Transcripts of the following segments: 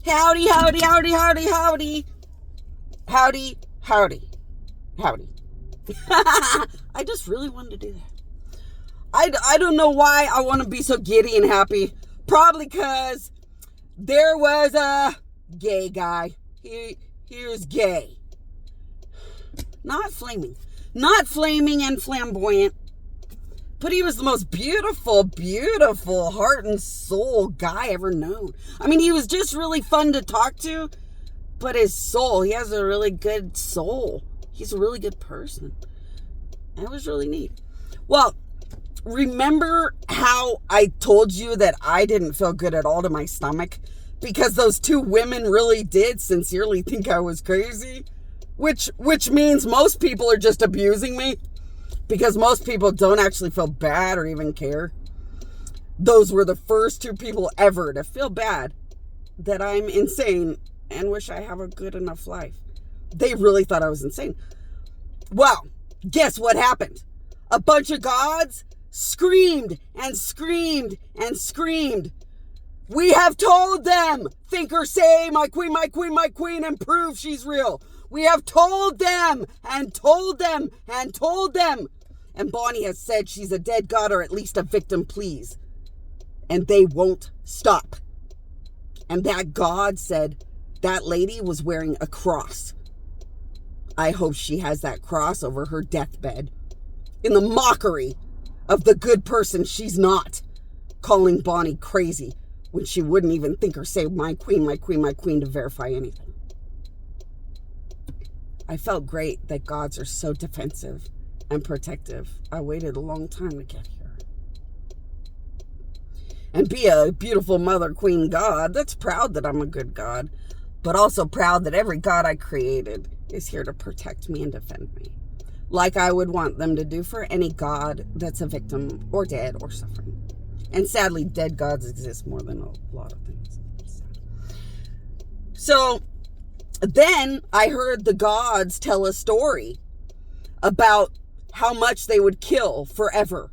Howdy, howdy, howdy, howdy, howdy. Howdy, howdy, howdy. I just really wanted to do that. I don't know why I want to be so giddy and happy. Probably because there was a gay guy. He was gay. Not flaming and flamboyant. But he was the most beautiful, beautiful heart and soul guy ever known. I mean, he was just really fun to talk to. But his soul, he has a really good soul. He's a really good person. It was really neat. Well, remember how I told you that I didn't feel good at all to my stomach? Because those two women really did sincerely think I was crazy? Which means most people are just abusing me. Because most people don't actually feel bad or even care. Those were the first two people ever to feel bad that I'm insane and wish I have a good enough life. They really thought I was insane. Well, guess what happened? A bunch of gods screamed and screamed and screamed. We have told them, think or say, my queen, my queen, my queen, and prove she's real. We have told them and told them and told them. And Bonnie has said she's a dead god or at least a victim, please. And they won't stop. And that god said that lady was wearing a cross. I hope she has that cross over her deathbed in the mockery of the good person she's not, calling Bonnie crazy when she wouldn't even think or say, my queen, my queen, my queen, to verify anything. I felt great that gods are so defensive and protective. I waited a long time to get here. And be a beautiful mother queen god that's proud that I'm a good god, but also proud that every god I created is here to protect me and defend me, like I would want them to do for any god that's a victim or dead or suffering. And sadly, dead gods exist more than a lot of things. So then I heard the gods tell a story about how much they would kill forever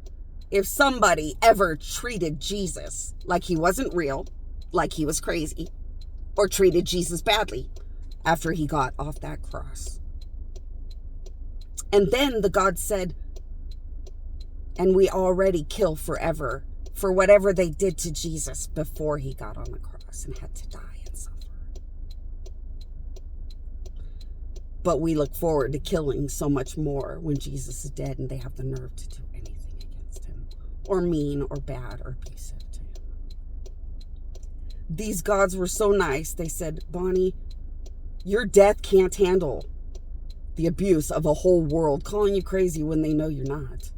if somebody ever treated Jesus like he wasn't real, like he was crazy, or treated Jesus badly after he got off that cross. And then the God said, and we already kill forever for whatever they did to Jesus before he got on the cross and had to die and suffer. But we look forward to killing so much more when Jesus is dead and they have the nerve to do anything against him, or mean or bad or abusive to him. These gods were so nice. They said, Bonnie, your death can't handle the abuse of a whole world calling you crazy when they know you're not.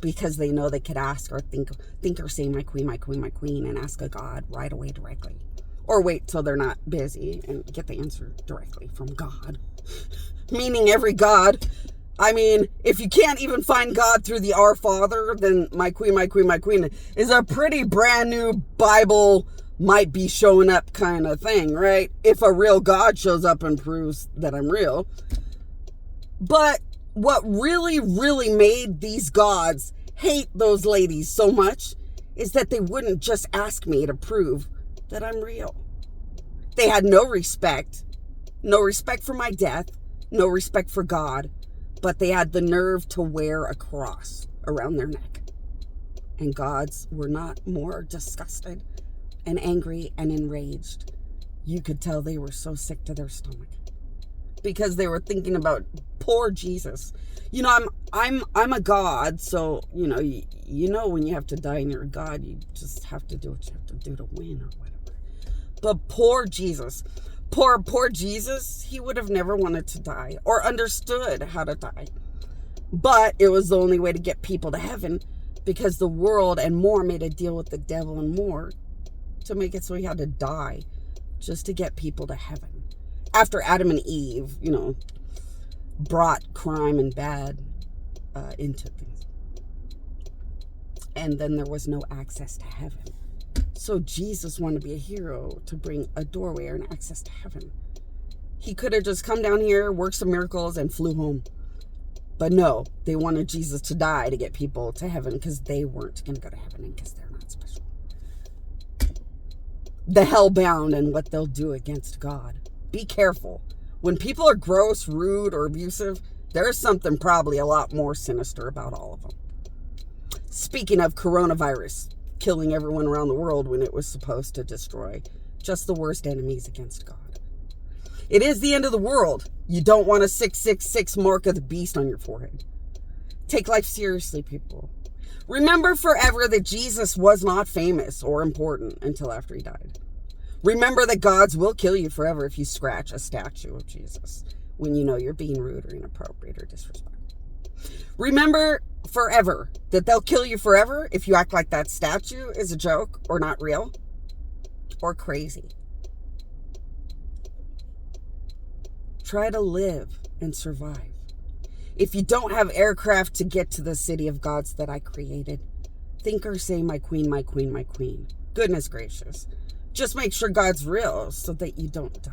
Because they know they could ask or think or say, my queen, my queen, my queen, and ask a god right away directly. Or wait till they're not busy and get the answer directly from God. Meaning every god. I mean, if you can't even find God through the Our Father, then my queen, my queen, my queen is a pretty brand new Bible might be showing up kind of thing, right? If a real God shows up and proves that I'm real. But what really, really made these gods hate those ladies so much is that they wouldn't just ask me to prove that I'm real. They had no respect for my death, no respect for God, but they had the nerve to wear a cross around their neck. And gods were not more disgusted and angry and enraged. You could tell they were so sick to their stomach because they were thinking about poor Jesus. You know, I'm a god, so you know when you have to die and you're a god, you just have to do what you have to do to win or whatever. But poor Jesus, poor Jesus, he would have never wanted to die or understood how to die. But it was the only way to get people to heaven because the world and more made a deal with the devil and more to make it so he had to die just to get people to heaven. After Adam and Eve, brought crime and bad into things. And then there was no access to heaven. So Jesus wanted to be a hero to bring a doorway or an access to heaven. He could have just come down here, worked some miracles, and flew home. But no, they wanted Jesus to die to get people to heaven because they weren't going to go to heaven and because they're not special. the hellbound and what they'll do against God. Be careful. When people are gross, rude, or abusive, there's something probably a lot more sinister about all of them. Speaking of coronavirus, killing everyone around the world when it was supposed to destroy just the worst enemies against God. It is the end of the world. You don't want a 666 mark of the beast on your forehead. Take life seriously, people. Remember forever that Jesus was not famous or important until after he died. Remember that gods will kill you forever if you scratch a statue of Jesus when you know you're being rude or inappropriate or disrespectful. Remember forever that they'll kill you forever if you act like that statue is a joke or not real or crazy. Try to live and survive. If you don't have aircraft to get to the city of gods that I created, think or say, my queen, my queen, my queen. Goodness gracious. Just make sure God's real so that you don't die.